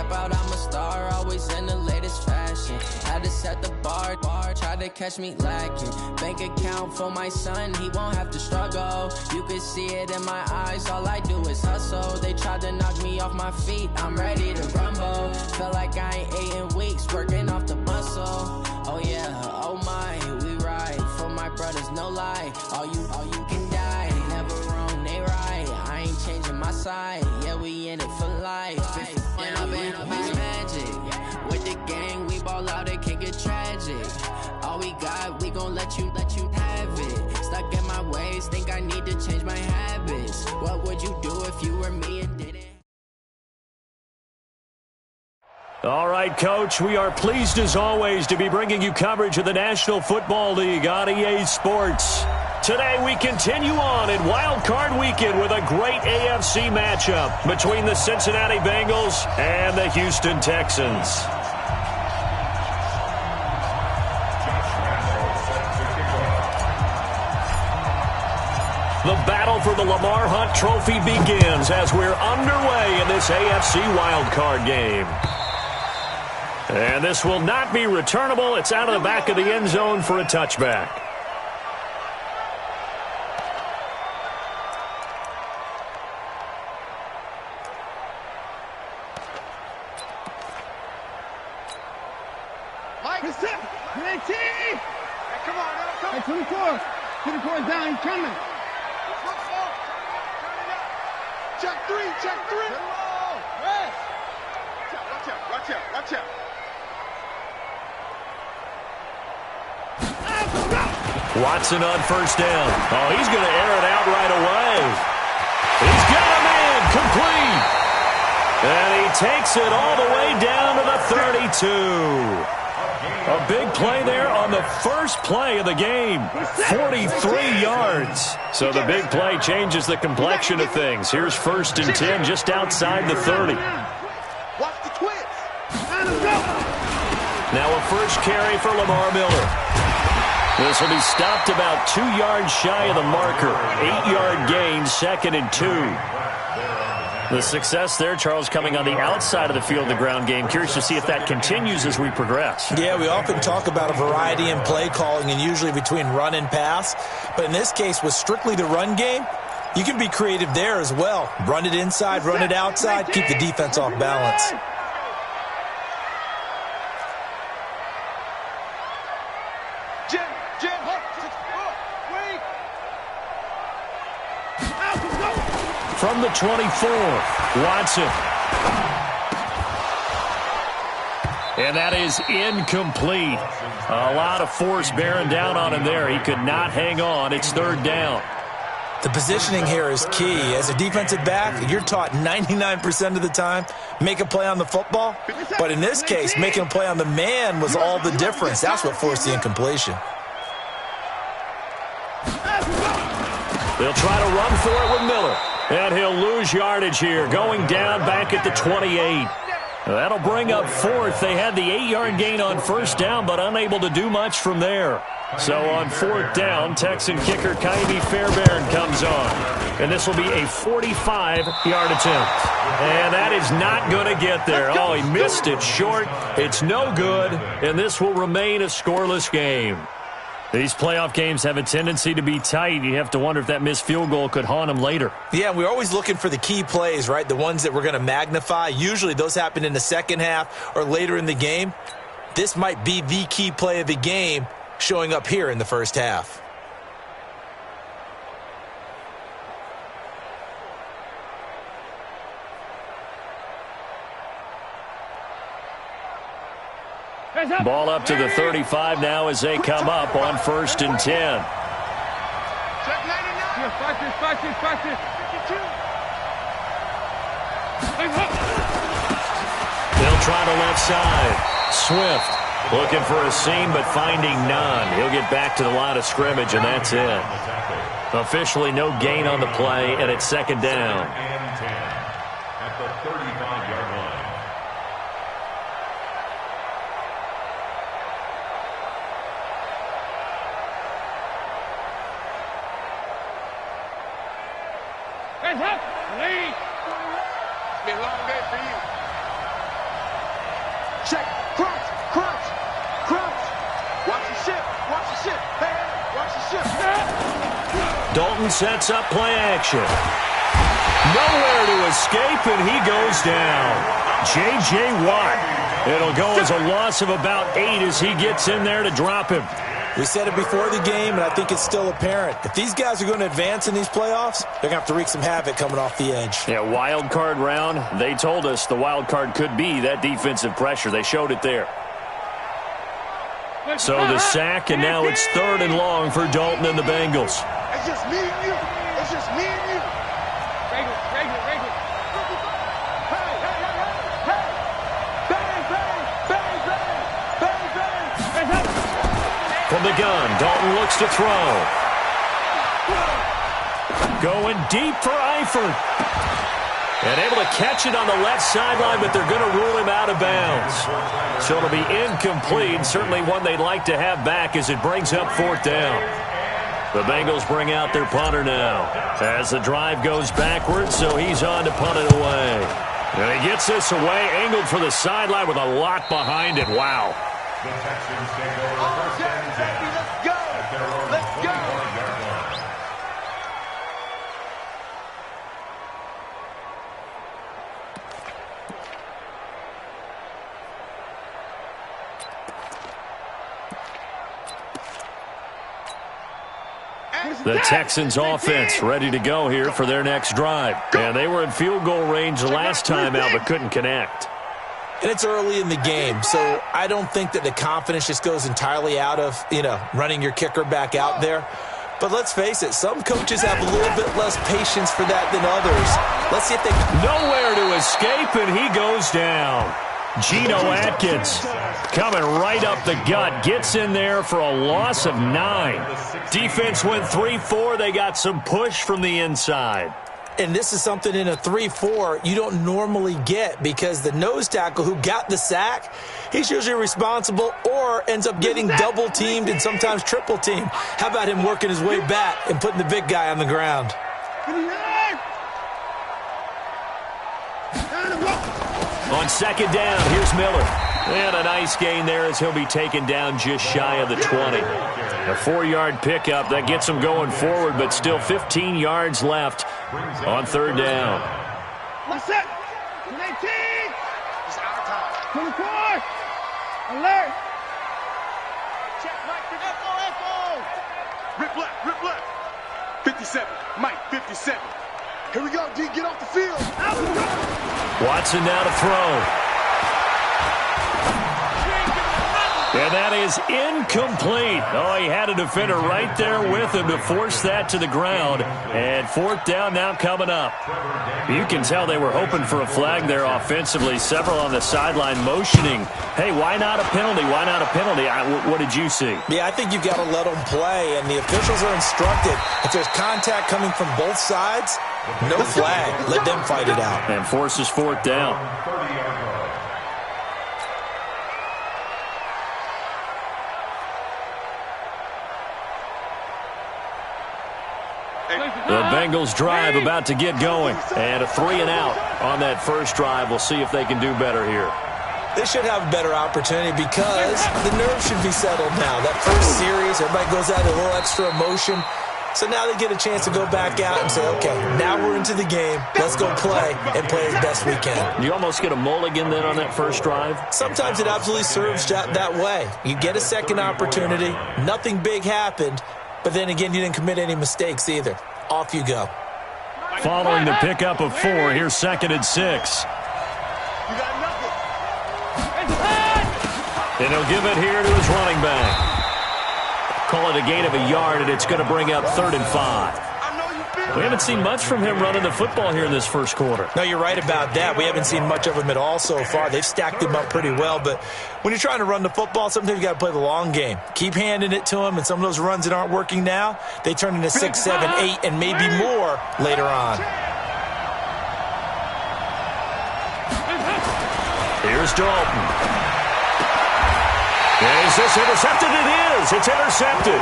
step out, I'm a star, always in the latest fashion. Had to set the bar, try to catch me lacking. Bank account for my son, he won't have to struggle. You can see it in my eyes, all I do is hustle. They tried to knock me off my feet, I'm ready to rumble. Feel like I ain't ate in weeks, working off the muscle. Oh yeah, oh my, we ride for my brothers, no lie. All you can die, never wrong, they right. I ain't changing my side, yeah, we in it for life. And I've been magic with the gang, we ball out, it can get tragic. All we got, we gon' let you have it. Stuck in my ways, think I need to change my habits. What would you do if you were me and didn't? All right, Coach, we are pleased as always to be bringing you coverage of the National Football League on EA Sports. Today we continue on in Wild Card Weekend with a great AFC matchup between the Cincinnati Bengals and the Houston Texans. The battle for the Lamar Hunt Trophy begins as we're underway in this AFC wildcard game. And this will not be returnable. It's out of the back of the end zone for a touchback. Mike, it's it. Hey, come on, now, come on. Hey, 24 is down, he's coming. Check three. Yes. Watch out. Watson on first down. Oh, he's going to air it out right away. He's got him in, complete. And he takes it all the way down to the 32. A big play there on the first play of the game. 43 yards. So the big play changes the complexion of things. Here's 1st and 10 just outside the 30. Watch the twist. Now a first carry for Lamar Miller. This will be stopped about 2 yards shy of the marker. 8-yard gain, 2nd and 2. The success there, Charles, coming on the outside of the field, the ground game. Curious to see if that continues as we progress. Yeah, we often talk about a variety in play calling and usually between run and pass. But in this case, with strictly the run game, you can be creative there as well. Run it inside, run it outside, keep the defense off balance. From the 24, Watson. And that is incomplete. A lot of force bearing down on him there. He could not hang on. It's 3rd down. The positioning here is key. As a defensive back, you're taught 99% of the time, make a play on the football. But in this case, making a play on the man was all the difference. That's what forced the incompletion. They'll try to run for it with Miller. And he'll lose yardage here, going down back at the 28. That'll bring up 4th. They had the 8-yard gain on first down, but unable to do much from there. So on 4th down, Texan kicker Kaimi Fairbairn comes on. And this will be a 45-yard attempt. And that is not going to get there. Oh, he missed it short. It's no good, and this will remain a scoreless game. These playoff games have a tendency to be tight. You have to wonder if that missed field goal could haunt them later. Yeah, we're always looking for the key plays, right? The ones that we're going to magnify. Usually those happen in the second half or later in the game. This might be the key play of the game showing up here in the first half. Ball up to the 35 now as they come up on 1st and 10. They'll try the left side. Swift looking for a seam but finding none. He'll get back to the line of scrimmage, and that's it. Officially no gain on the play, and it's 2nd down. At the 35-yard line. It's up. Lead. It's been a long day for you. Check. Crunch. Crunch. Crunch. Watch the ship. Watch the ship. Hey, watch the ship. Dalton sets up play action. Nowhere to escape, and he goes down. J.J. Watt. It'll go as a loss of about 8 as he gets in there to drop him. We said it before the game, and I think it's still apparent. If these guys are going to advance in these playoffs, they're going to have to wreak some havoc coming off the edge. Yeah, wild card round. They told us the wild card could be that defensive pressure. They showed it there. So the sack, and now it's 3rd and long for Dalton and the Bengals. It's just me and you. It's just me and you. Regular. Hey. Bang, bang, bang, bang, bang, bang. From the gun, Dalton looks to throw. Going deep for Eifert. And able to catch it on the left sideline, but they're going to rule him out of bounds. So it'll be incomplete. Certainly one they'd like to have back as it brings up 4th down. The Bengals bring out their punter now as the drive goes backwards, so he's on to punt it away. And he gets this away, angled for the sideline with a lot behind it. Wow. The Texans take over first and 10. Let's go. Let's go. The Texans offense ready to go here for their next drive. And they were in field goal range the last time out, but couldn't connect. And it's early in the game, so I don't think that the confidence just goes entirely out of, running your kicker back out there. But let's face it, some coaches have a little bit less patience for that than others. Let's see if they... Nowhere to escape, and he goes down. Geno Atkins coming right up the gut. Gets in there for a loss of 9. Defense went 3-4. They got some push from the inside. And this is something in a 3-4 you don't normally get because the nose tackle who got the sack, he's usually responsible or ends up getting double-teamed and sometimes triple-teamed. How about him working his way back and putting the big guy on the ground? On 2nd down, here's Miller. And a nice gain there as he'll be taken down just shy of the 20. A 4-yard pickup that gets him going forward, but still 15 yards left on 3rd down. What's up? 19. It's our time. 24. Alert. Check, Mike. Echo. Rip left. 57. Mike, 57. Here we go, D. Get off the field. Watson now to throw. And that is incomplete. Oh, he had a defender right there with him to force that to the ground. And 4th down now coming up. You can tell they were hoping for a flag there offensively. Several on the sideline motioning. Hey, why not a penalty? Why not a penalty? What did you see? Yeah, I think you've got to let them play. And the officials are instructed, if there's contact coming from both sides, no flag. Let them fight it out. And forces 4th down. The Bengals drive about to get going. And a 3 and out on that first drive. We'll see if they can do better here. They should have a better opportunity because the nerves should be settled now. That first series, everybody goes out with a little extra emotion. So now they get a chance to go back out and say, okay, now we're into the game. Let's go play and play as best we can. You almost get a mulligan then on that first drive? Sometimes it absolutely serves that way. You get a second opportunity. Nothing big happened. But then again, you didn't commit any mistakes either. Off you go. Following the pickup of 4, here's 2nd and 6. And he'll give it here to his running back. Call it a gain of a yard, and it's going to bring up 3rd and 5. We haven't seen much from him running the football here in this first quarter. No, you're right about that. We haven't seen much of him at all so far. They've stacked him up pretty well, but when you're trying to run the football, sometimes you got to play the long game. Keep handing it to him, and some of those runs that aren't working now, they turn into 6, 7, 8, and maybe more later on. Here's Dalton. Is this intercepted? It is. It's intercepted.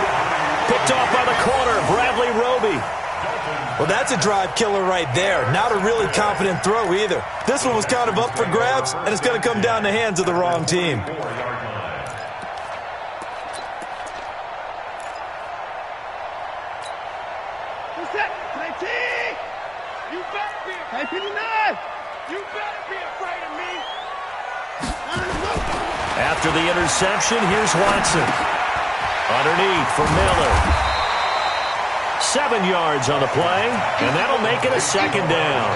Picked off by the corner, Bradley Roby. Well, that's a drive killer right there. Not a really confident throw either. This one was kind of up for grabs, and it's going to come down the hands of the wrong team. After the interception, here's Watson. Underneath for Miller. 7 yards on the play, and that'll make it a second down.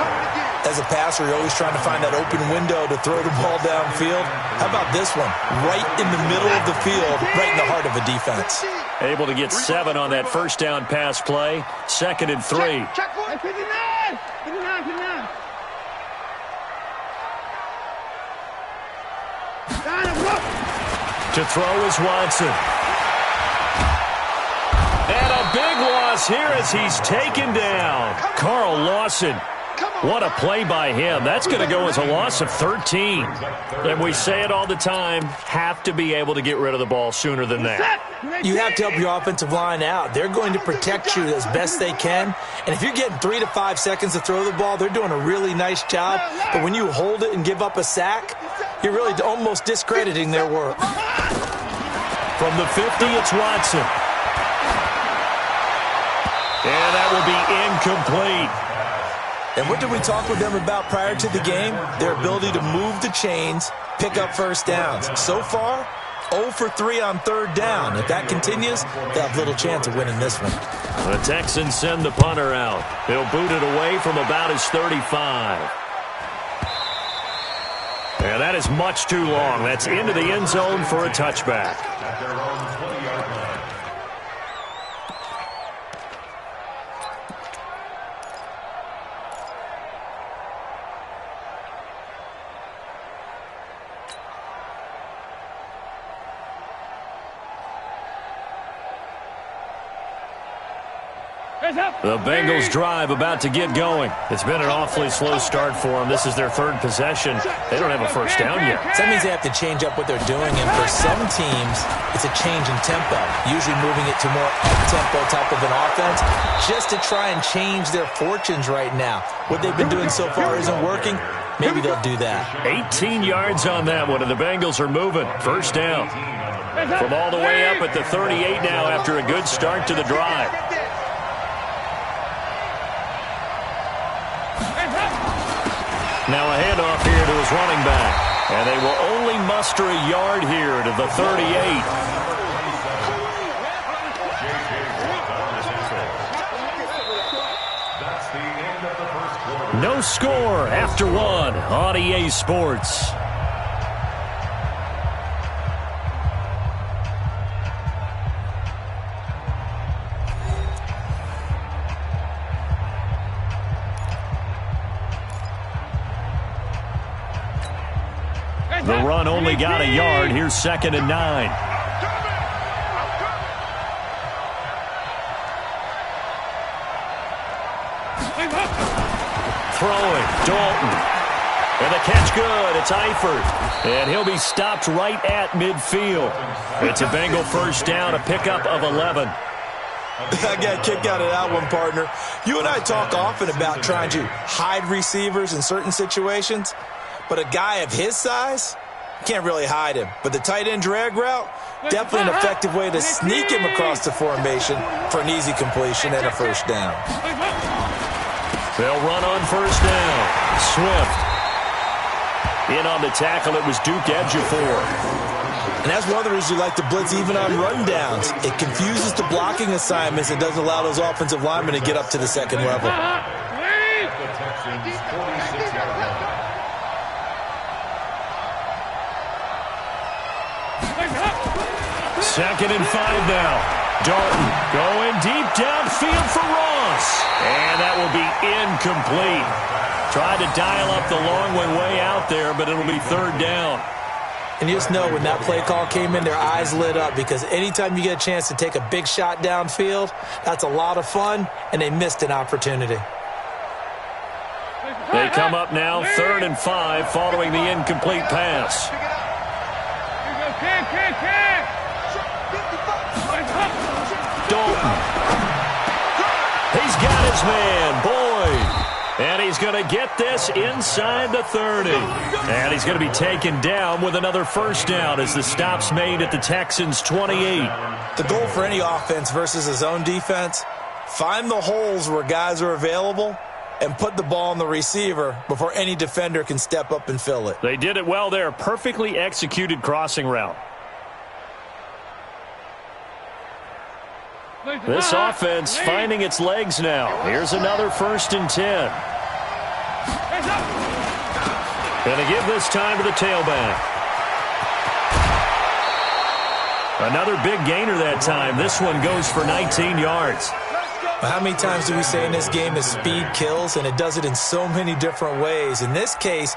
As a passer, you're always trying to find that open window to throw the ball downfield. How about this one? Right in the middle of the field, right in the heart of a defense. Able to get 7 on that first down pass play. 2nd and 3. Check 59. To throw is Watson. And a big loss here as he's taken down. Carl Lawson. What a play by him. That's going to go as a loss of 13. And we say it all the time, have to be able to get rid of the ball sooner than that. You have to help your offensive line out. They're going to protect you as best they can. And if you're getting 3 to 5 seconds to throw the ball, they're doing a really nice job. But when you hold it and give up a sack, you're really almost discrediting their work. From the 50, it's Watson. And that will be incomplete. And what did we talk with them about prior to the game? Their ability to move the chains, pick up first downs. So far, 0 for 3 on 3rd down. If that continues, they'll have little chance of winning this one. The Texans send the punter out. He'll boot it away from about his 35. And that is much too long. That's into the end zone for a touchback. At their own 20-yard line. The Bengals drive about to get going. It's been an awfully slow start for them. This is their 3rd possession. They don't have a first down yet. So that means they have to change up what they're doing, and for some teams, it's a change in tempo, usually moving it to more up-tempo type of an offense, just to try and change their fortunes right now. What they've been doing so far isn't working. Maybe they'll do that. 18 yards on that one, and the Bengals are moving. First down. From all the way up at the 38 now after a good start to the drive. Now a handoff here to his running back. And they will only muster a yard here to the 38. No score after 1 on EA Sports. The run only got a yard. Here's 2nd and 9. Throwing, Dalton. And the catch good. It's Eifert. And he'll be stopped right at midfield. It's a Bengal first down, a pickup of 11. I got a kick out of that one, partner. You and I talk often about trying to hide receivers in certain situations. But a guy of his size, can't really hide him. But the tight end drag route, definitely an effective way to sneak him across the formation for an easy completion and a first down. They'll run on first down. Swift. In on the tackle, it was Duke Ejiofor. And that's one of the reasons you like to blitz even on rundowns. It confuses the blocking assignments and doesn't allow those offensive linemen to get up to the second level. The Texans 46-yard line. Second and 5 now. Dalton going deep downfield for Ross. And that will be incomplete. Tried to dial up the long one way out there, but it'll be 3rd down. And you just know when that play call came in, their eyes lit up because anytime you get a chance to take a big shot downfield, that's a lot of fun, and they missed an opportunity. They come up now, 3rd and 5, following the incomplete pass. Dalton. He's got his man, Boyd. And he's going to get this inside the 30. And he's going to be taken down with another first down as the stop's made at the Texans' 28. The goal for any offense versus his own defense, find the holes where guys are available and put the ball on the receiver before any defender can step up and fill it. They did it well there. Perfectly executed crossing route. This offense finding its legs now. Here's another 1st and 10. Going to give this time to the tailback. Another big gainer that time. This one goes for 19 yards. How many times do we say in this game that speed kills, and it does it in so many different ways? In this case,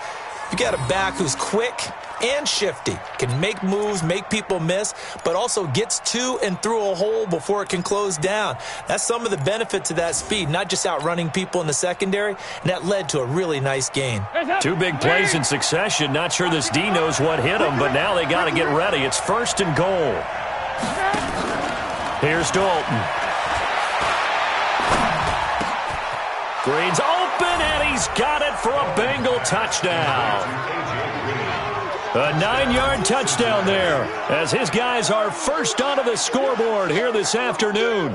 you got a back who's quick and shifty, can make moves, make people miss, but also gets to and through a hole before it can close down. That's some of the benefits of that speed, not just outrunning people in the secondary, and that led to a really nice gain. 2 big plays in succession. Not sure this D knows what hit him, but now they got to get ready. It's 1st and goal. Here's Dalton. Green's open, and he's got it for a Bengal touchdown. A 9-yard touchdown there as his guys are first onto the scoreboard here this afternoon.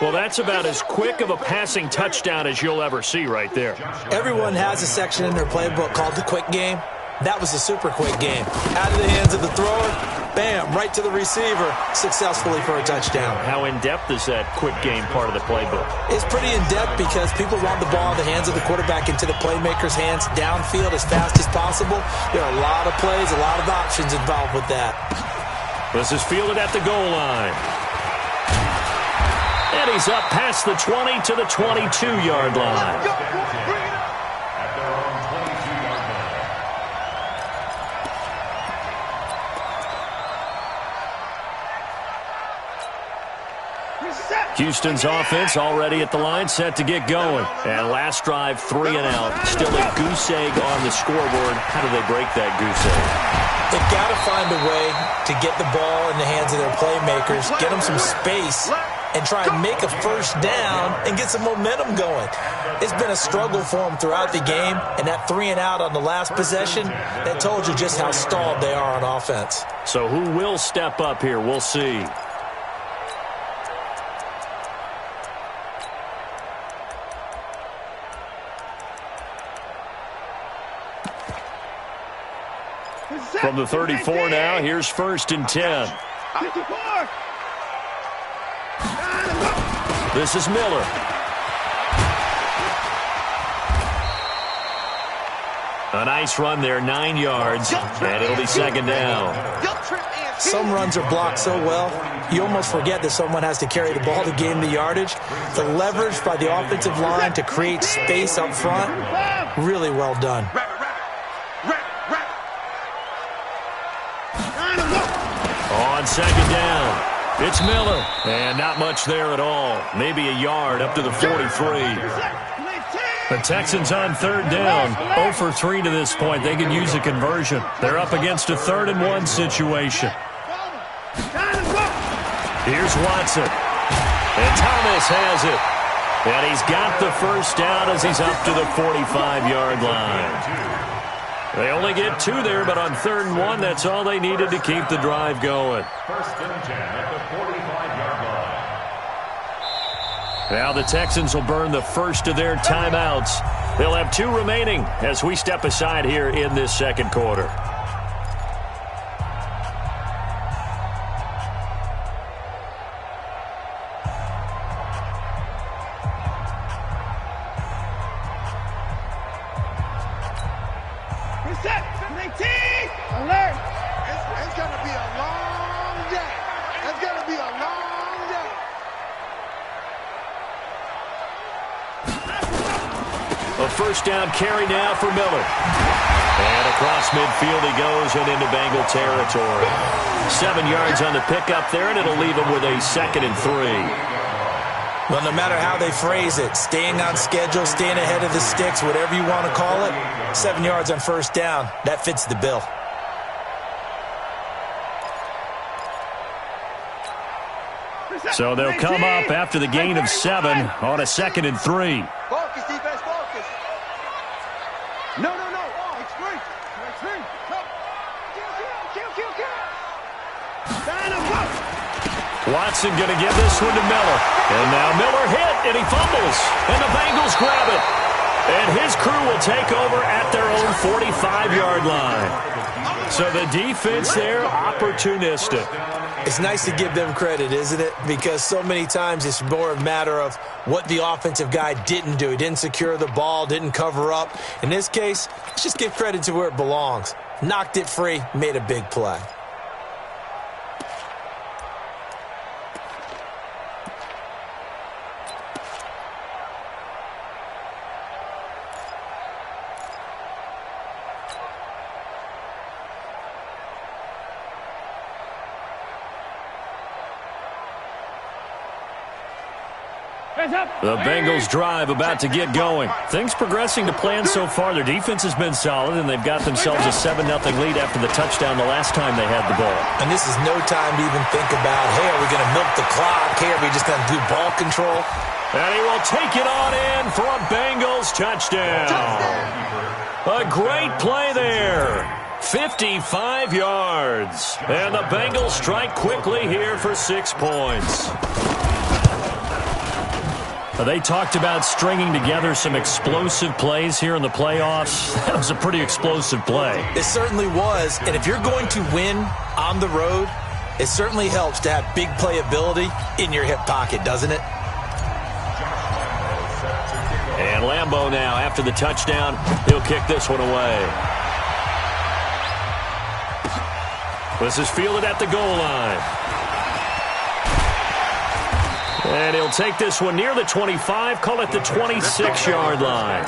Well, that's about as quick of a passing touchdown as you'll ever see right there. Everyone has a section in their playbook called the quick game. That was a super quick game. Out of the hands of the thrower, bam, right to the receiver, successfully for a touchdown. How in-depth is that quick game part of the playbook? It's pretty in-depth because people want the ball in the hands of the quarterback into the playmaker's hands downfield as fast as possible. There are a lot of plays, a lot of options involved with that. This is fielded at the goal line. And he's up past the 20 to the 22-yard line. Houston's offense already at the line, set to get going. And last drive, 3 and out. Still a goose egg on the scoreboard. How do they break that goose egg? They've got to find a way to get the ball in the hands of their playmakers, get them some space, and try and make a first down and get some momentum going. It's been a struggle for them throughout the game, and that 3 and out on the last possession, that told you just how stalled they are on offense. So who will step up here? We'll see. From the 34 now, here's 1st and 10. This is Miller. A nice run there, 9 yards, and it'll be 2nd down. Some runs are blocked so well, you almost forget that someone has to carry the ball to gain the yardage. The leverage by the offensive line to create space up front, really well done. On 2nd down, it's Miller, and not much there at all. Maybe a yard up to the 43. The Texans on 3rd down, 0 for 3 to this point. They can use a conversion. They're up against a 3rd and 1 situation. Here's Watson, and Thomas has it. And he's got the first down as he's up to the 45-yard line. They only get 2 there, but on 3rd and 1, that's all they needed to keep the drive going. 1st and 10 at the 45-yard line. Now the Texans will burn the first of their timeouts. They'll have 2 remaining as we step aside here in this 2nd quarter. Alert! It's going to be a long day. It's going to be a long day. A first down carry now for Miller. And across midfield he goes and into Bengal territory. 7 yards on the pickup there, and it'll leave him with a 2nd and 3. Well, no matter how they phrase it, staying on schedule, staying ahead of the sticks, whatever you want to call it, 7 yards on first down, that fits the bill. So they'll come up after the gain of 7 on a 2nd and 3. Focus, defense, focus. No. Extreme. Kill. Watson going to give this one to Miller. And now Miller hit, and he fumbles. And the Bengals grab it. And his crew will take over at their own 45-yard line. So the defense there, opportunistic. It's nice to give them credit, isn't it? Because so many times it's more a matter of what the offensive guy didn't do. He didn't secure the ball, didn't cover up. In this case, let's just give credit to where it belongs. Knocked it free, made a big play. The Bengals drive about to get going. Things progressing to plan so far. Their defense has been solid, and they've got themselves a 7-0 lead after the touchdown the last time they had the ball. And this is no time to even think about, hey, are we going to milk the clock? Hey, are we just going to do ball control? And he will take it on in for a Bengals touchdown. A great play there. 55 yards. And the Bengals strike quickly here for 6 points. They talked about stringing together some explosive plays here in the playoffs. That was a pretty explosive play. It certainly was. And if you're going to win on the road, it certainly helps to have big playability in your hip pocket, doesn't it? And Lambeau now, after the touchdown, he'll kick this one away. This is fielded at the goal line. And he'll take this one near the 25, call it the 26-yard line.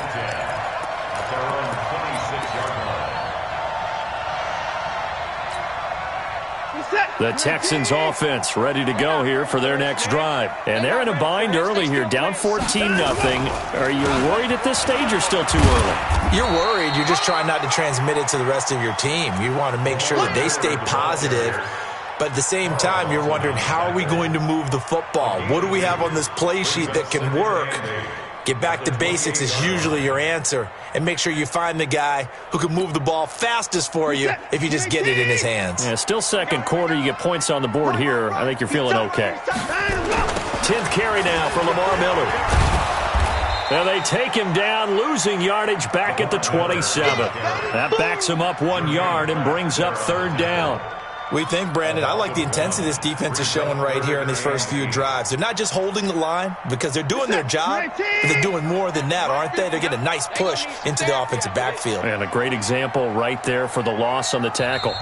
The Texans offense ready to go here for their next drive. And they're in a bind early here, down 14-0. Are you worried at this stage or still too early? You're worried. You're just trying not to transmit it to the rest of your team. You want to make sure that they stay positive. But at the same time, you're wondering, how are we going to move the football? What do we have on this play sheet that can work? Get back to basics is usually your answer. And make sure you find the guy who can move the ball fastest for you if you just get it in his hands. Yeah, still second quarter. You get points on the board here. I think you're feeling okay. 10th carry now for Lamar Miller. And they take him down, losing yardage back at the 27. That backs him up 1 yard and brings up 3rd down. We think, Brandon, I like the intensity this defense is showing right here in these first few drives. They're not just holding the line because they're doing their job, but they're doing more than that, aren't they? They're getting a nice push into the offensive backfield. And a great example right there for the loss on the tackle.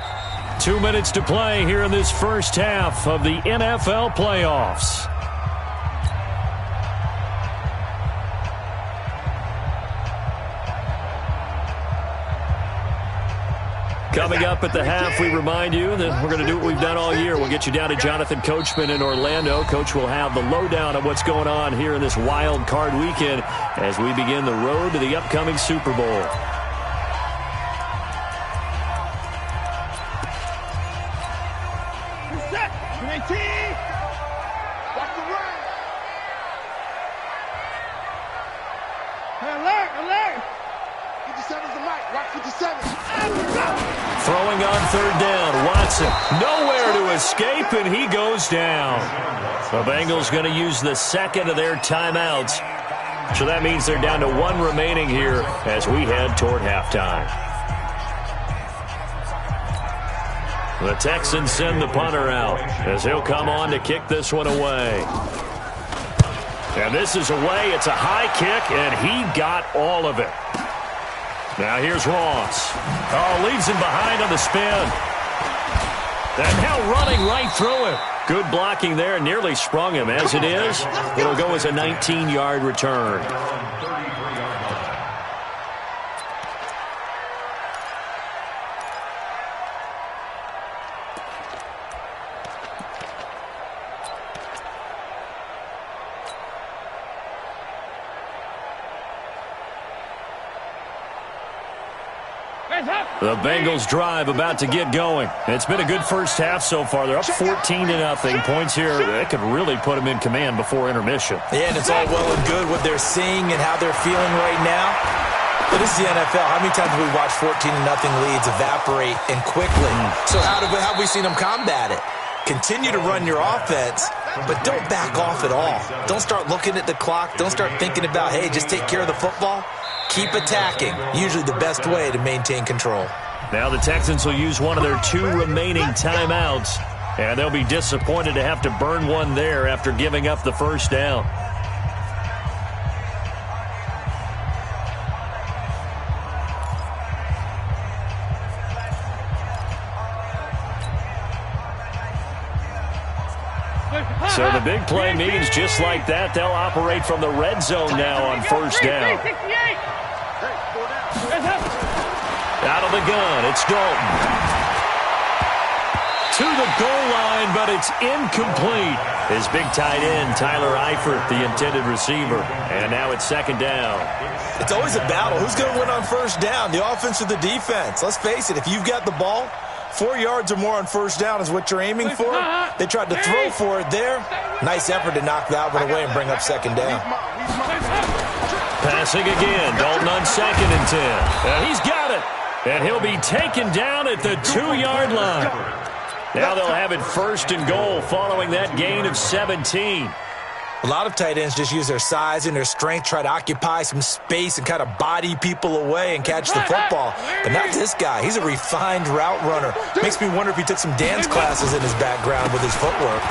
2 minutes to play here in this first half of the NFL playoffs. Coming up at the half, we remind you that we're going to do what we've done all year. We'll get you down to Jonathan Coachman in Orlando. Coach will have the lowdown of what's going on here in this wild card weekend as we begin the road to the upcoming Super Bowl. Throwing on 3rd down, Watson. Nowhere to escape, and he goes down. The Bengals going to use the second of their timeouts. So that means they're down to 1 remaining here as we head toward halftime. The Texans send the punter out as he'll come on to kick this one away. And this is away. It's a high kick, and he got all of it. Now here's Ross. Oh, leaves him behind on the spin. And now running right through him. Good blocking there. Nearly sprung him. As it is, it'll go as a 19-yard return. The Bengals drive about to get going. It's been a good first half so far. They're up 14-0. Points here that could really put them in command before intermission. Yeah, and it's all well and good what they're seeing and how they're feeling right now. But this is the NFL. How many times have we watched 14-0 leads evaporate and quickly? So how have we seen them combat it? Continue to run your offense, but don't back off at all. Don't start looking at the clock. Don't start thinking about, hey, just take care of the football. Keep attacking. Usually the best way to maintain control. Now the Texans will use one of their 2 remaining timeouts, and they'll be disappointed to have to burn one there after giving up the first down. So the big play means just like that, they'll operate from the red zone now on first down. Out of the gun, it's Dalton. To the goal line, but it's incomplete. His big tight end, Tyler Eifert, the intended receiver. And now it's second down. It's always a battle. Who's going to win on first down, the offense or the defense? Let's face it, if you've got the ball, 4 yards or more on first down is what you're aiming for. They tried to throw for it there. Nice effort to knock that one away and bring up second down. Passing again. Dalton on 2nd and 10. And he's got it. And he'll be taken down at the 2-yard line. Now they'll have it first and goal following that gain of 17. A lot of tight ends just use their size and their strength, try to occupy some space and kind of body people away and catch the football. But not this guy. He's a refined route runner. Makes me wonder if he took some dance classes in his background with his footwork.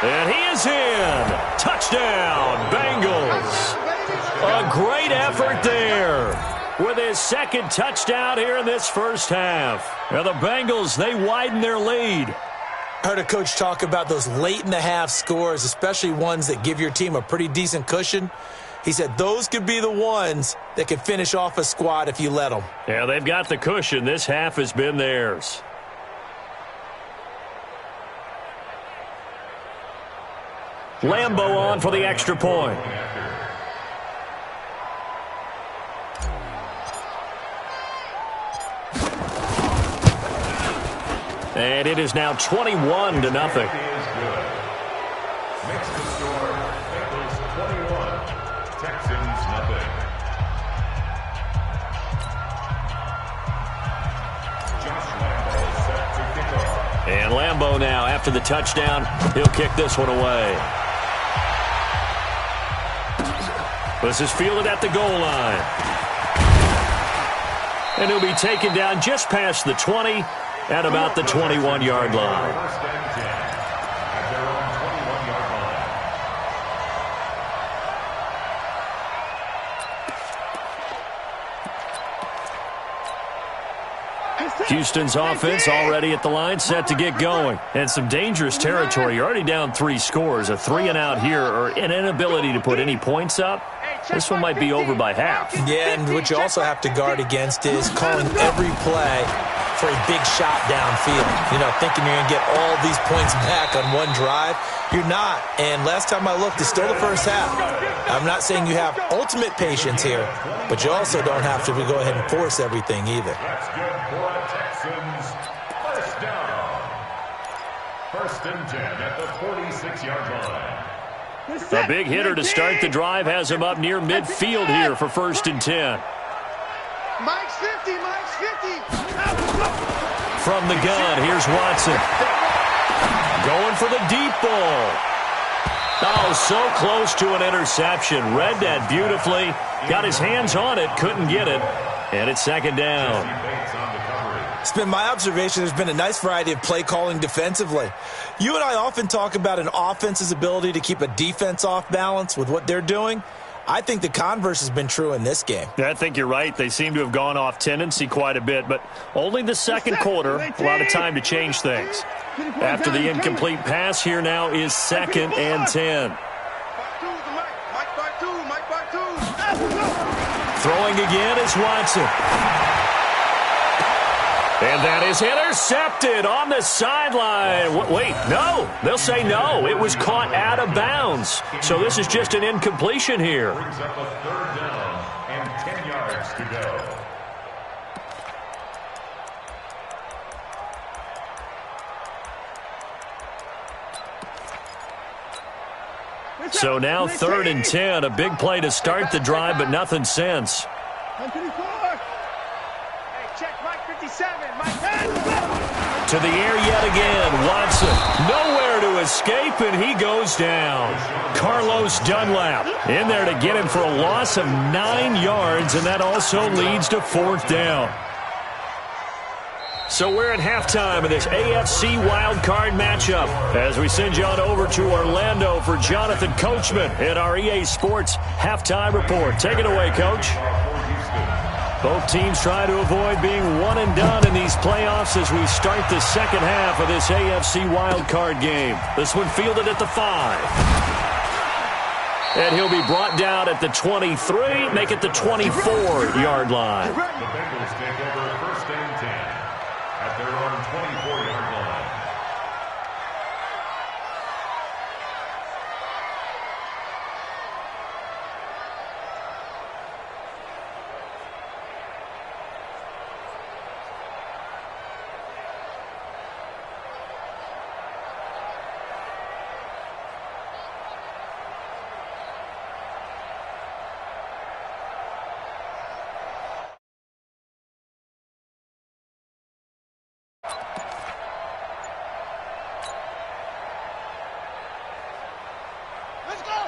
And he is in. Touchdown, Bengals. A great effort there with his second touchdown here in this first half. Now the Bengals, they widen their lead. I heard a coach talk about those late-in-the-half scores, especially ones that give your team a pretty decent cushion. He said those could be the ones that could finish off a squad if you let them. Yeah, they've got the cushion. This half has been theirs. Lambo on for the extra point. And it is now 21-0. Makes the score Bengals 21, Texans nothing. Josh Lambo set to kick off. And Lambo now, after the touchdown, he'll kick this one away. This is fielded at the goal line. And he'll be taken down just past the 20 at about the 21-yard line. First and 10 at their own 21-yard line. Houston's offense already at the line, set to get going. And some dangerous territory. You're already down 3 scores. A 3-and-out here, or an inability to put any points up. This one might be over by half. Yeah, and what you also have to guard against is calling every play for a big shot downfield. You know, thinking you're going to get all these points back on one drive. You're not. And last time I looked, it's still the first half. I'm not saying you have ultimate patience here, but you also don't have to go ahead and force everything either. That's good for the Texans. First down. First and 10 at the 46-yard line. A big hitter to start the drive has him up near midfield here for first and 10. Mike's 50, Mike's 50. From the gun, here's Watson. Going for the deep ball. Oh, so close to an interception. Read that beautifully. Got his hands on it, couldn't get it. And it's second down. It's been my observation there's been a nice variety of play calling defensively. You and I often talk about an offense's ability to keep a defense off balance with what they're doing. I think the converse has been true in this game. I think you're right. They seem to have gone off tendency quite a bit, but only the second quarter, a lot of time to change things. After the incomplete pass, here now is second and 10. Throwing again is Watson. And that is intercepted on the sideline. Wait, no. They'll say no. It was caught out of bounds. So this is just an incompletion here. Brings up a third down and 10 yards to go. So now 3rd and 10. A big play to start the drive, but nothing since. To the air yet again. Watson nowhere to escape, and he goes down. Carlos Dunlap in there to get him for a loss of 9 yards, and that also leads to 4th down. So we're at halftime of this AFC wildcard matchup as we send you on over to Orlando for Jonathan Coachman in our EA Sports Halftime Report. Take it away, Coach. Both teams try to avoid being one and done in these playoffs as we start the second half of this AFC wildcard game. This one fielded at the 5. And he'll be brought down at the 23, make it the 24-yard line. The Bengals take over 1st and 10 at their own 24-yard line.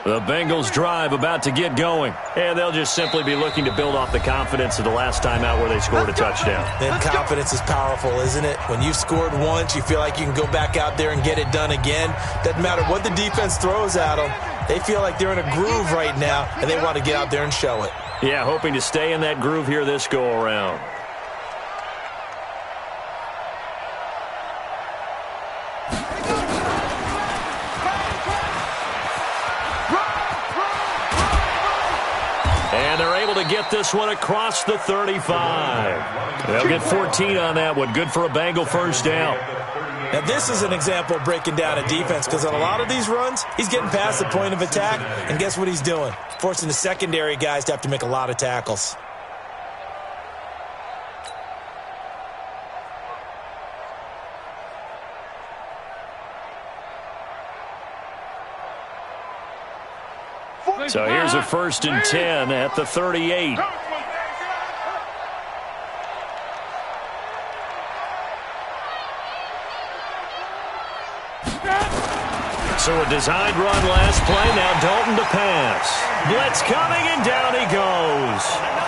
The Bengals drive about to get going, and they'll just simply be looking to build off the confidence of the last time out where they scored a touchdown. And confidence is powerful, isn't it? When you've scored once, you feel like you can go back out there and get it done again. Doesn't matter what the defense throws at them. They feel like they're in a groove right now, and they want to get out there and show it. Yeah, hoping to stay in that groove here this go-around. And they're able to get this one across the 35. They'll get 14 on that one. Good for a Bengal 1st down. Now, this is an example of breaking down a defense because on a lot of these runs, he's getting past the point of attack, and guess what he's doing? Forcing the secondary guys to have to make a lot of tackles. So here's a 1st and 10 at the 38. So a designed run last play. Now Dalton to pass. Blitz coming, and down he goes.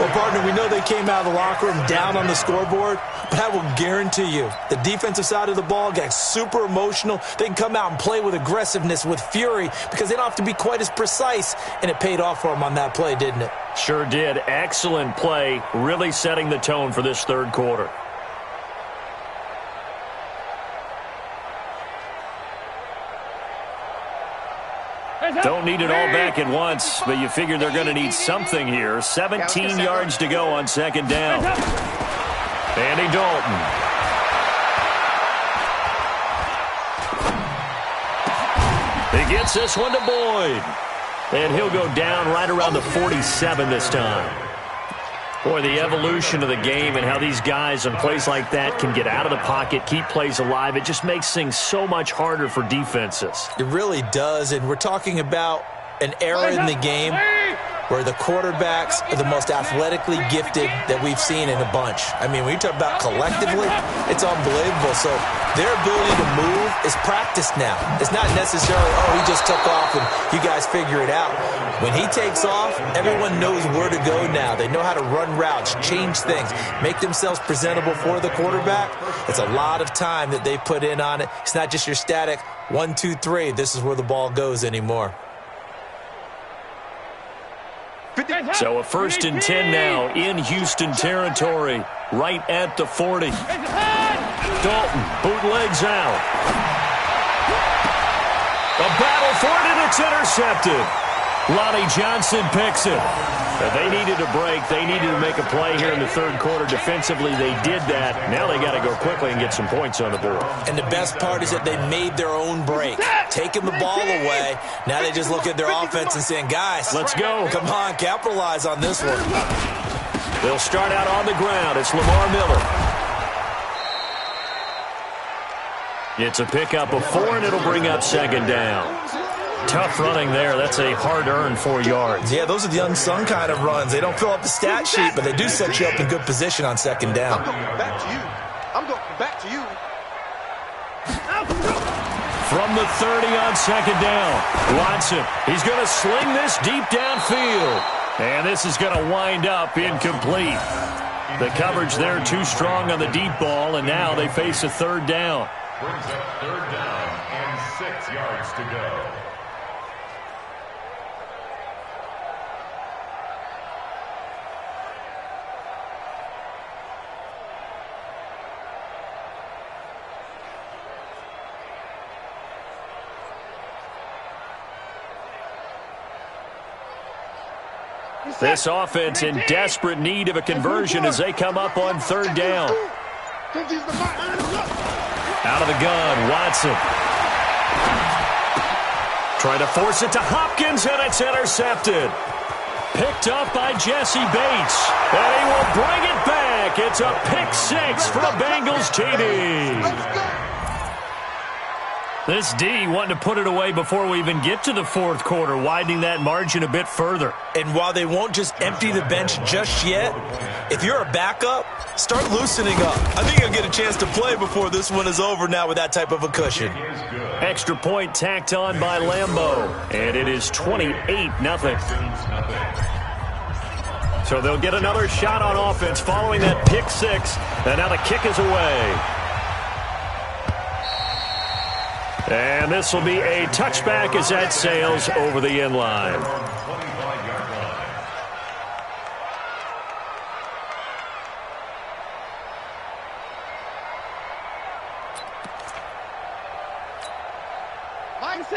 Well, partner, we know they came out of the locker room down on the scoreboard, but I will guarantee you the defensive side of the ball got super emotional. They can come out and play with aggressiveness, with fury, because they don't have to be quite as precise, and it paid off for them on that play, didn't it? Sure did. Excellent play, really setting the tone for this 3rd quarter. Don't need it all back at once, but you figure they're going to need something here. 17 yards to go on 2nd down. Andy Dalton. He gets this one to Boyd. And he'll go down right around the 47 this time. Boy, the evolution of the game and how these guys on plays like that can get out of the pocket, keep plays alive, it just makes things so much harder for defenses. It really does, and we're talking about an era in the game where the quarterbacks are the most athletically gifted that we've seen in a bunch. I mean, when you talk about collectively, it's unbelievable. So their ability to move is practiced now. It's not necessarily, oh, he just took off and you guys figure it out. When he takes off, everyone knows where to go now. They know how to run routes, change things, make themselves presentable for the quarterback. It's a lot of time that they put in on it. It's not just your static 1, 2, 3. This is where the ball goes anymore. So a 1st and 10 now in Houston territory, right at the 40. Dalton bootlegs out. A battle for it, and it's intercepted. Lonnie Johnson picks it. They needed a break. They needed to make a play here in the 3rd quarter. Defensively, they did that. Now they got to go quickly and get some points on the board. And the best part is that they made their own break. Taking the ball away. Now they just look at their offense and saying, guys, let's go. Come on, capitalize on this one. They'll start out on the ground. It's Lamar Miller. It's a pickup of 4, and it'll bring up 2nd down. Tough running there. That's a hard-earned 4 yards. Yeah, those are the unsung kind of runs. They don't fill up the stat sheet, but they do set you up in good position on second down. I'm going back to you. I'm going back to you. From the 30 on second down, Watson. He's going to sling this deep downfield. And this is going to wind up incomplete. The coverage there too strong on the deep ball, and now they face a third down. Brings up third down and 6 yards to go. This offense in desperate need of a conversion as they come up on third down. Out of the gun, Watson. Trying to force it to Hopkins, and it's intercepted. Picked up by Jesse Bates, and he will bring it back. It's a pick 6 for the Bengals TD. This D wanting to put it away before we even get to the fourth quarter, widening that margin a bit further. And while they won't just empty the bench just yet, if you're a backup, start loosening up. I think you'll get a chance to play before this one is over now with that type of a cushion. Extra point tacked on by Lambeau, and it is 28-0. So they'll get another shot on offense following that pick 6, and now the kick is away. And this will be a touchback as that sails over the end line.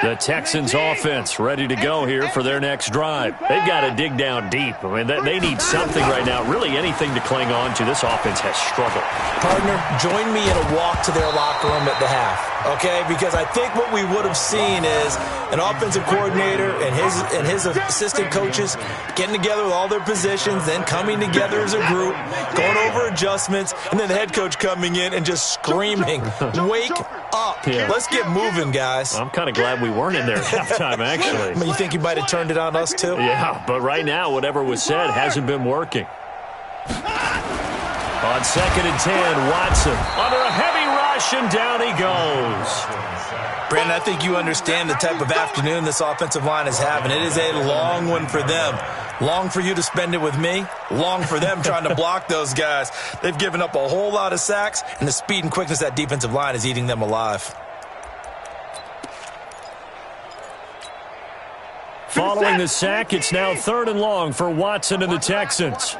The Texans offense ready to go here for their next drive. They've got to dig down deep. I mean, they need something right now, really anything to cling on to. This offense has struggled. Partner, join me in a walk to their locker room at the half, okay? Because I think what we would have seen is an offensive coordinator and his assistant coaches getting together with all their positions, then coming together as a group, going over adjustments, and then the head coach coming in and just screaming, wake up. Yeah. Let's get moving, guys. I'm kind of glad we weren't in there at halftime, actually. I mean, you think you might have turned it on us, too? Yeah, but right now, whatever was said hasn't been working. On 2nd and 10, Watson under a heavy rush, and down he goes. Brandon, I think you understand the type of afternoon this offensive line is having. It is a long one for them. Long for you to spend it with me. Long for them trying to block those guys. They've given up a whole lot of sacks, and the speed and quickness of that defensive line is eating them alive. Following the sack, it's now 3rd and long for Watson and the Texans.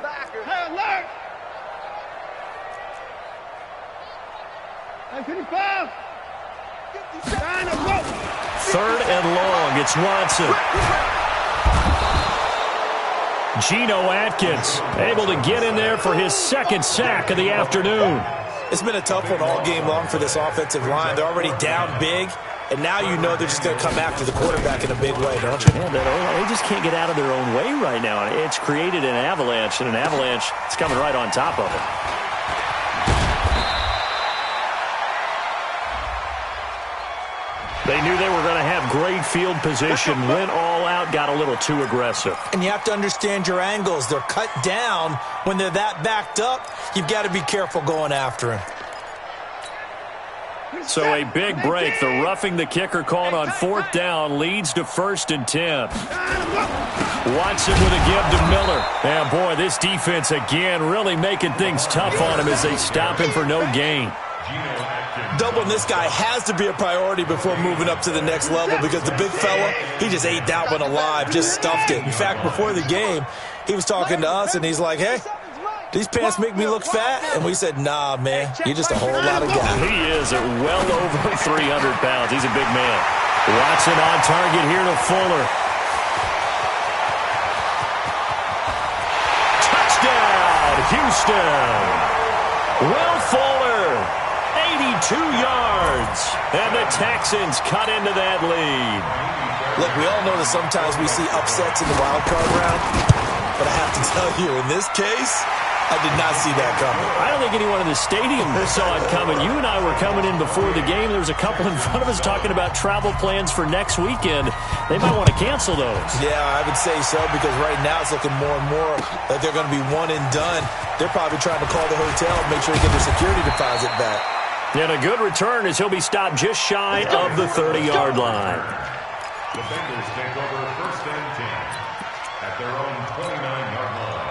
3rd and long, it's Watson. Geno Atkins able to get in there for his 2nd sack of the afternoon. It's been a tough one all game long for this offensive line. They're already down big, and now you know they're just going to come after the quarterback in a big way, don't you? Yeah, they just can't get out of their own way right now. It's created an avalanche, and an avalanche is coming right on top of it. They knew they were going to have great field position, went all out, got a little too aggressive. And you have to understand your angles. They're cut down. When they're that backed up, you've got to be careful going after him. So a big break. The roughing the kicker called on 4th down leads to 1st and 10. Watson with a give to Miller. And boy, this defense again really making things tough on him as they stop him for no gain. Doubling this guy has to be a priority before moving up to the next level because the big fella, he just ate that one alive, just stuffed it. In fact, before the game, he was talking to us, and he's like, hey, these pants make me look fat? And we said, nah, man, you're just a whole lot of guy. He is at well over 300 pounds. He's a big man. Watson on target here to Fuller. Touchdown, Houston. Will Fuller, 82 yards. And the Texans cut into that lead. Look, we all know that sometimes we see upsets in the wild card round. But I have to tell you, in this case, I did not see that coming. I don't think anyone in the stadium saw it coming. You and I were coming in before the game. There was a couple in front of us talking about travel plans for next weekend. They might want to cancel those. Yeah, I would say so, because right now it's looking more and more like they're going to be one and done. They're probably trying to call the hotel and make sure they get their security deposit back. And a good return as he'll be stopped just shy of the 30-yard line. The Bengals take over 1st and 10 at their own 29-yard line.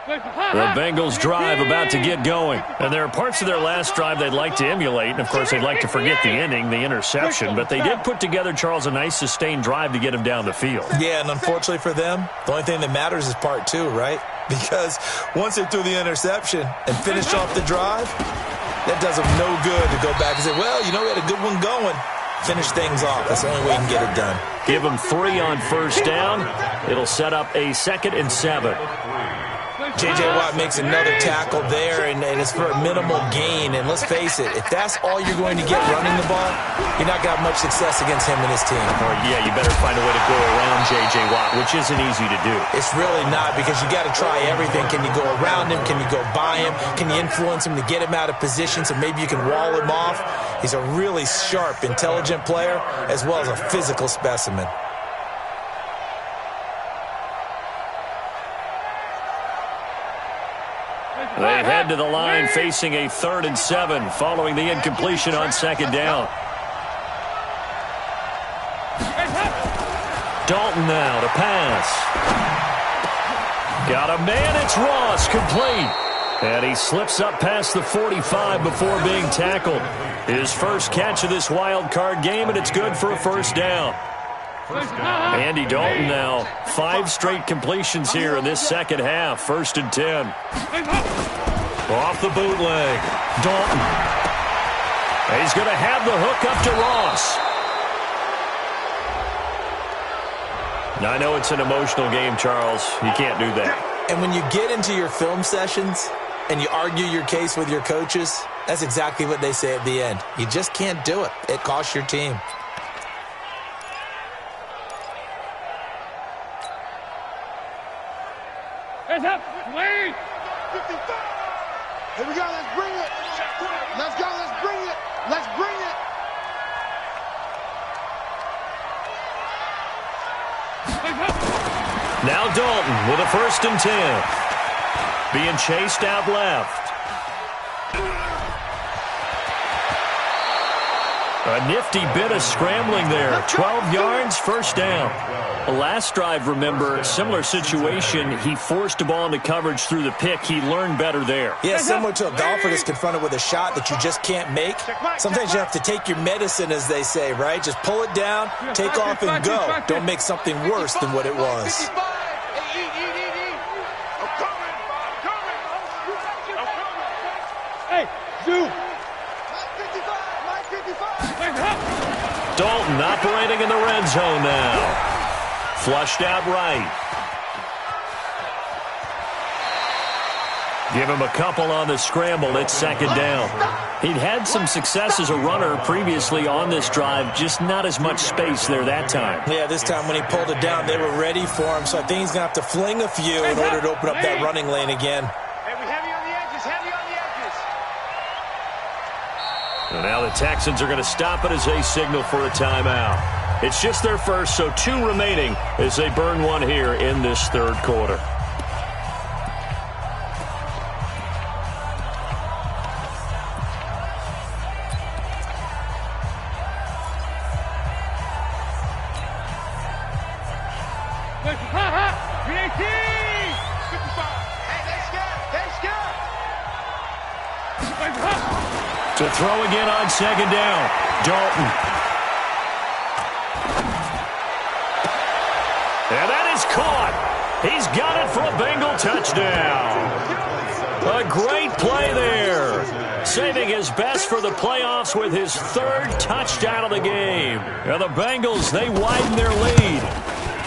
The Bengals drive about to get going. And there are parts of their last drive they'd like to emulate. And, of course, they'd like to forget the ending, the interception. But they did put together, Charles, a nice sustained drive to get him down the field. Yeah, and unfortunately for them, the only thing that matters is part 2, right? Because once they threw the interception and finished off the drive, that does them no good to go back and say, well, you know, we had a good one going. Finish things off. That's the only way you can get it done. Give them 3 on first down. It'll set up a 2nd and 7. J.J. Watt makes another tackle there, and it's for a minimal gain. And let's face it, if that's all you're going to get running the ball, you're not going to have much success against him and his team. Or, yeah, you better find a way to go around J.J. Watt, which isn't easy to do. It's really not, because you got to try everything. Can you go around him? Can you go by him? Can you influence him to get him out of position so maybe you can wall him off? He's a really sharp, intelligent player, as well as a physical specimen. They head to the line facing a 3rd and 7 following the incompletion on 2nd down. Dalton now to pass. Got a man, it's Ross, complete. And he slips up past the 45 before being tackled. His first catch of this wild card game, and it's good for a 1st down. Andy Dalton now 5 straight completions here in this second half. 1st and 10. Off the bootleg. Dalton. He's going to have the hook up to Ross. Now, I know it's an emotional game, Charles. You can't do that. And when you get into your film sessions and you argue your case with your coaches, that's exactly what they say at the end. You just can't do it. It costs your team. Hands up! Wait! 55! Here we go, let's bring it! Let's go, let's bring it! Let's bring it! Now Dalton with a 1st and 10. Being chased out left. A nifty bit of scrambling there. 12 yards, 1st down. The last drive, remember, similar situation. He forced the ball into coverage through the pick. He learned better there. Yeah, similar to a golfer that's confronted with a shot that you just can't make. Sometimes you have to take your medicine, as they say, right? Just pull it down, take off, and go. Don't make something worse than what it was. Hey, Zoo! Dalton operating in the red zone now. Flushed out right. Give him a couple on the scramble. It's 2nd down. He'd had some success as a runner previously on this drive, just not as much space there that time. Yeah, this time when he pulled it down, they were ready for him, so I think he's going to have to fling a few in order to open up that running lane again. Heavy on the edges, heavy on the edges. And now the Texans are going to stop it as they signal for a timeout. It's just their first, so 2 remaining as they burn one here in this 3rd quarter. To throw again on 2nd down. Dalton. And that is caught. He's got it for a Bengal touchdown. A great play there. Saving his best for the playoffs with his 3rd touchdown of the game. And the Bengals, they widen their lead.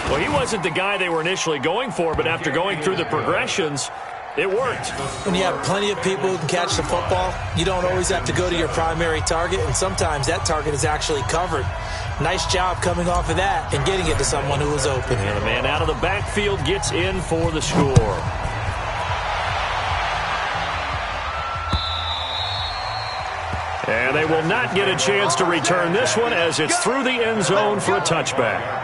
Well, he wasn't the guy they were initially going for, but after going through the progressions, It worked. When you have plenty of people who can catch the football, you don't always have to go to your primary target, and sometimes that target is actually covered. Nice job coming off of that and getting it to someone who was open. And the man out of the backfield gets in for the score. And they will not get a chance to return this one as it's through the end zone for a touchback.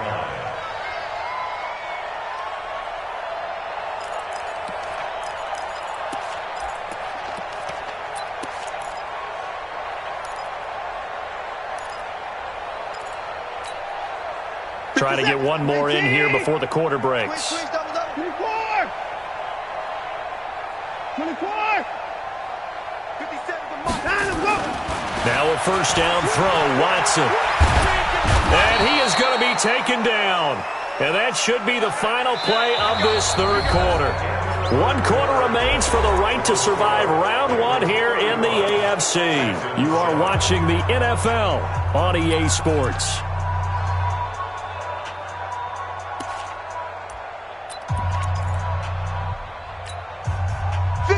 Try to get one more in here before the quarter breaks. 24! 24! Now a first down throw, Watson. And he is going to be taken down. And that should be the final play of this third quarter. 1 quarter remains for the right to survive round 1 here in the AFC. You are watching the NFL on EA Sports.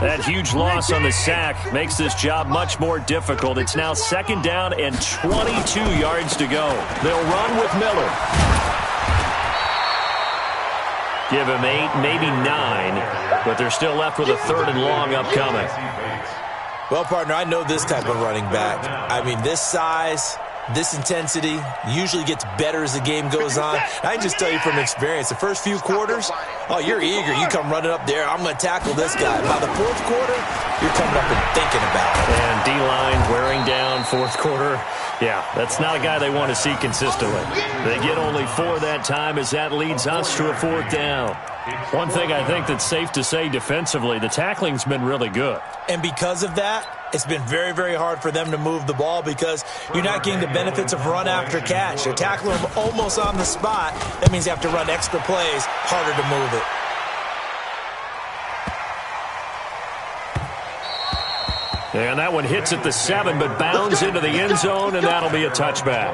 That huge loss on the sack makes this job much more difficult. It's now 2nd down and 22 yards to go. They'll run with Miller. Give him 8, maybe 9, but they're still left with a 3rd and long upcoming. Well, partner, I know this type of running back. I mean, this size, this intensity usually gets better as the game goes on. I can just tell you from experience, the first few quarters, oh, you're eager. You come running up there. I'm going to tackle this guy. By the 4th quarter, you're coming up and thinking about it. And D-line wearing down 4th quarter. Yeah, that's not a guy they want to see consistently. They get only 4 that time as that leads us to a 4th down. One thing I think that's safe to say defensively, the tackling's been really good. And because of that, it's been very, very hard for them to move the ball because you're not getting the benefits of run after catch. You're tackling them almost on the spot. That means you have to run extra plays, harder to move it. And that one hits at the 7, but bounds into the end zone, and that'll be a touchback.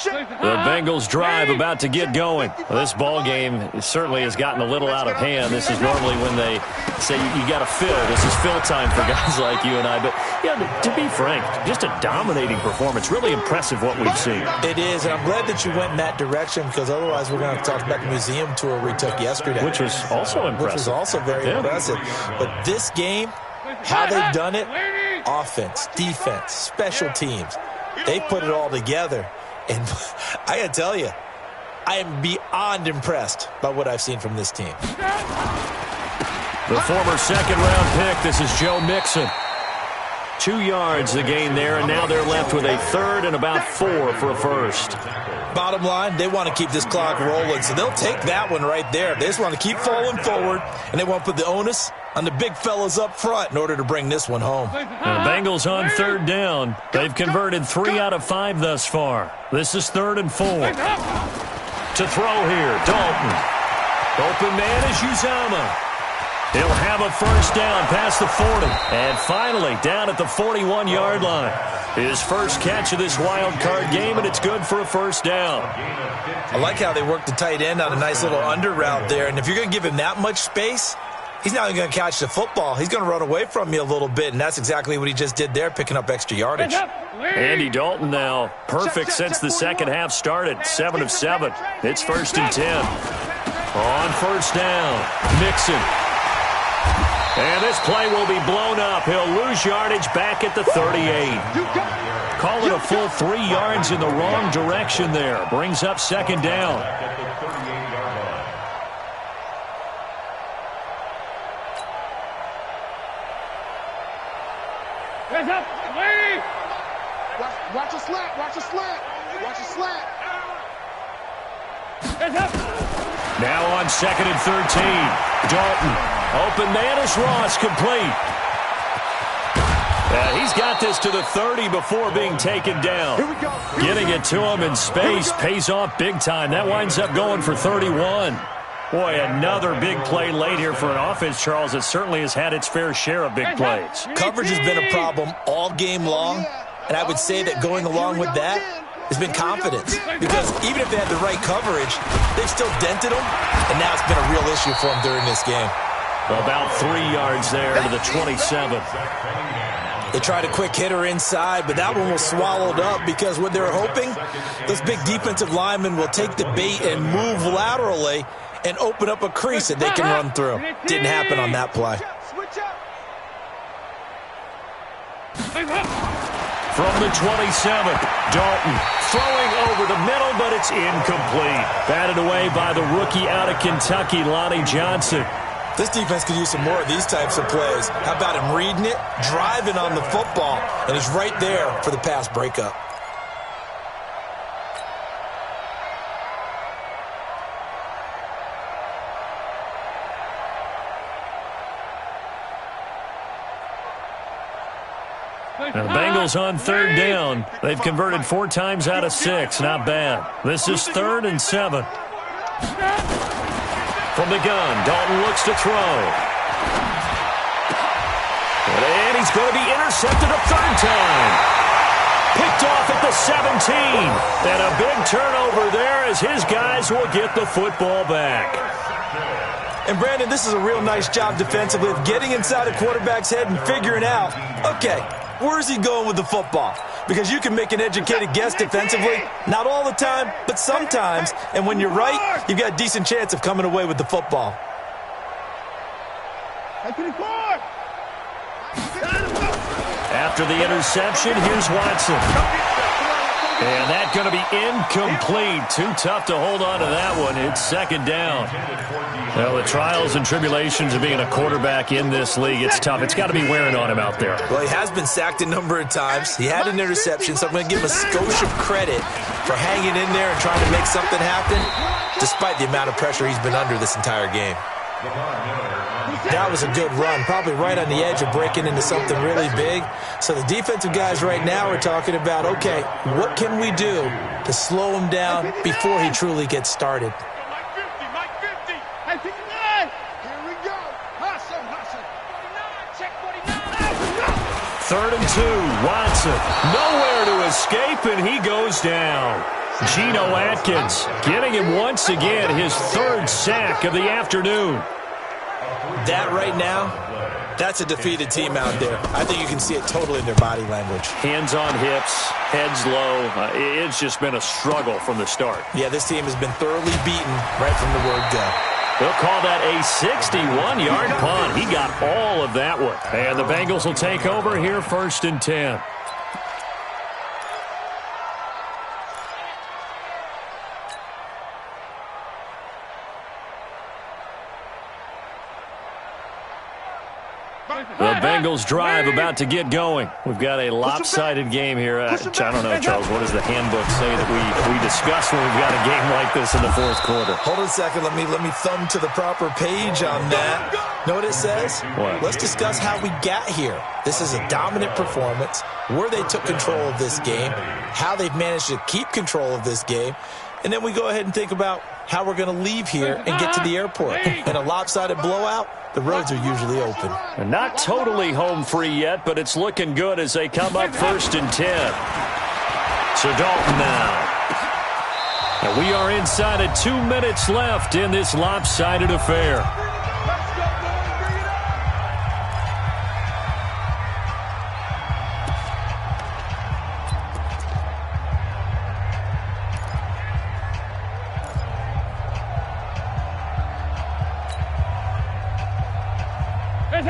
The Bengals drive about to get going. Well, this ball game certainly has gotten a little out of hand. This is normally when they say you got to fill. This is fill time for guys like you and I. But, yeah, to be frank, just a dominating performance. Really impressive what we've seen. It is, and I'm glad that you went in that direction because otherwise we're going to talk about the museum tour we took yesterday. Which was also impressive. Which was also very impressive. But this game, how they've done it, offense, defense, special teams, they put it all together. And I got to tell you, I am beyond impressed by what I've seen from this team. The former 2nd-round pick, this is Joe Mixon. 2 yards the gain there, and now they're left with a 3rd and about 4 for a first. Bottom line, they want to keep this clock rolling, so they'll take that one right there. They just want to keep falling forward, and they want to put the onus on the big fellas up front in order to bring this one home. The Bengals on 3rd down. They've converted 3 out of 5 thus far. This is 3rd and 4. To throw here, Dalton. Open man is Uzama. He'll have a first down past the 40. And finally, down at the 41-yard line. His first catch of this wild card game, and it's good for a first down. I like how they worked the tight end on a nice little under route there. And if you're going to give him that much space, he's not going to catch the football. He's going to run away from you a little bit, and that's exactly what he just did there, picking up extra yardage. Andy Dalton now perfect since the second half started, 7 of 7. It's 1st and 10. On first down, Mixon. And this play will be blown up. He'll lose yardage back at the 38. Call it a full 3 yards in the wrong direction there. Brings up 2nd down. Hands up! Watch a slant! Watch a slant! Watch a slant! Hands up! Now on 2nd and 13. Dalton. Open man is Ross, complete. He's got this to the 30 before being taken down. Getting it to him in space pays off big time. That winds up going for 31. Boy, another big play late here for an offense, Charles, that certainly has had its fair share of big plays. Coverage has been a problem all game long, and I would say that going along with that has been confidence. Because even if they had the right coverage, they've still dented them, and now it's been a real issue for them during this game. About 3 yards there to the 27. They tried a quick hitter inside, but that one was swallowed up because what they were hoping, those big defensive linemen will take the bait and move laterally and open up a crease that they can run through. Didn't happen on that play. From the 27, Dalton throwing over the middle, but it's incomplete. Batted away by the rookie out of Kentucky, Lonnie Johnson. This defense could use some more of these types of plays. How about him reading it, driving on the football, and he's right there for the pass breakup. And the Bengals on third down. They've converted 4 times out of 6. Not bad. This is 3rd and 7. From the gun, Dalton looks to throw. And he's going to be intercepted a 3rd time. Picked off at the 17. And a big turnover there as his guys will get the football back. And, Brandon, this is a real nice job defensively of getting inside a quarterback's head and figuring out, okay, where's he going with the football? Because you can make an educated guess defensively, not all the time, but sometimes. And when you're right, you've got a decent chance of coming away with the football. After the interception, here's Watson. And that's going to be incomplete. Too tough to hold on to that one. It's 2nd down. Well, the trials and tribulations of being a quarterback in this league, it's tough. It's got to be wearing on him out there. Well, he has been sacked a number of times. He had an interception, so I'm going to give him a skosh of credit for hanging in there and trying to make something happen, despite the amount of pressure he's been under this entire game. That was a good run, probably right on the edge of breaking into something really big. So the defensive guys right now are talking about, okay, what can we do to slow him down before he truly gets started? Third and 2, Watson. Nowhere to escape, and he goes down. Geno Atkins getting him once again his 3rd sack of the afternoon. That right now, that's a defeated team out there. I think you can see it totally in their body language. Hands on hips, heads low. It's just been a struggle from the start. Yeah, this team has been thoroughly beaten right from the word go. They'll call that a 61-yard punt. He got all of that one. And the Bengals will take over here 1st and 10. The Bengals drive about to get going. We've got a lopsided game here. I don't know, Charles, what does the handbook say that we discuss when we've got a game like this in the 4th quarter? Hold on a second. Let me thumb to the proper page on that. Know what it says? What? Let's discuss how we got here. This is a dominant performance, where they took control of this game, how they've managed to keep control of this game, and then we go ahead and think about how we're going to leave here and get to the airport. In a lopsided blowout, the roads are usually open. And not totally home free yet, but it's looking good as they come up 1st and 10. So Dalton now. And we are inside of 2 minutes left in this lopsided affair.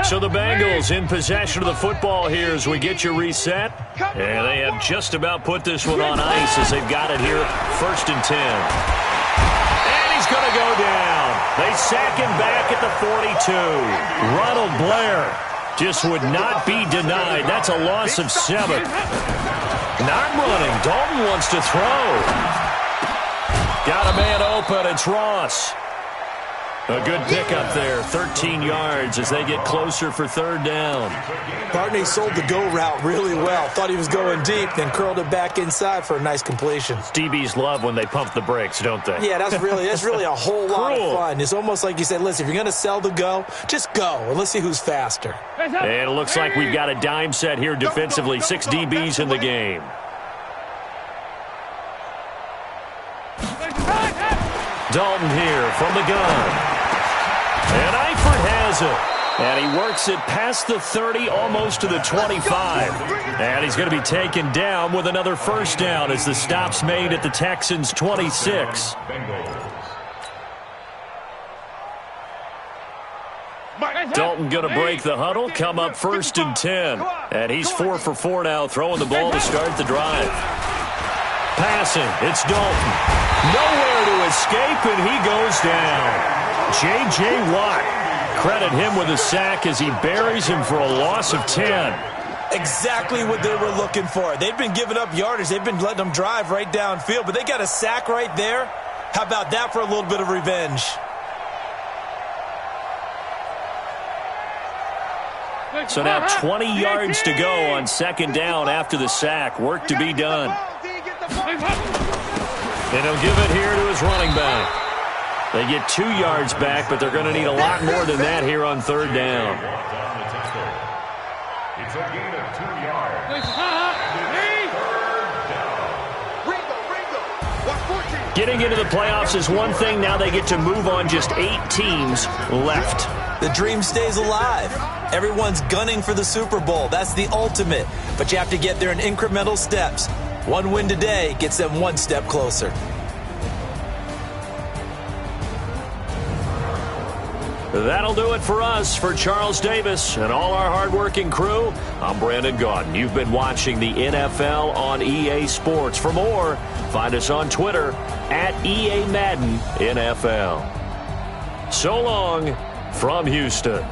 So the Bengals in possession of the football here as we get you reset. And they have just about put this one on ice as they've got it here 1st and 10. And he's going to go down. They sack him back at the 42. Ronald Blair just would not be denied. That's a loss of 7. Not running. Dalton wants to throw. Got a man open. It's Ross. A good pickup there, 13 yards as they get closer for third down. Barney sold the go route really well. Thought he was going deep, then curled it back inside for a nice completion. DBs love when they pump the brakes, don't they? Yeah, that's really a whole lot of fun. It's almost like you said, listen, if you're going to sell the go, just go, and let's see who's faster. And it looks like we've got a dime set here defensively. 6 DBs in the game. Dalton here from the gun. And Eifert has it. And he works it past the 30, almost to the 25. And he's going to be taken down with another first down as the stop's made at the Texans' 26. Dalton going to break the huddle, come up 1st and 10. And he's 4 for 4 now, throwing the ball to start the drive. Passing, it's Dalton. Nowhere to escape, and he goes down. J.J. Watt, credit him with a sack as he buries him for a loss of 10. Exactly what they were looking for. They've been giving up yardage. They've been letting them drive right downfield, but they got a sack right there. How about that for a little bit of revenge? So now 20 yards to go on 2nd down after the sack. Work to be done. And he'll give it here to his running back. They get 2 yards back, but they're going to need a lot more than that here on 3rd down. It's a gain of 2 yards. Getting into the playoffs is one thing. Now they get to move on. Just 8 teams left. The dream stays alive. Everyone's gunning for the Super Bowl. That's the ultimate. But you have to get there in incremental steps. One win today gets them 1 step closer. That'll do it for us. For Charles Davis and all our hardworking crew, I'm Brandon Gaudin. You've been watching the NFL on EA Sports. For more, find us on Twitter at EA Madden NFL. So long from Houston.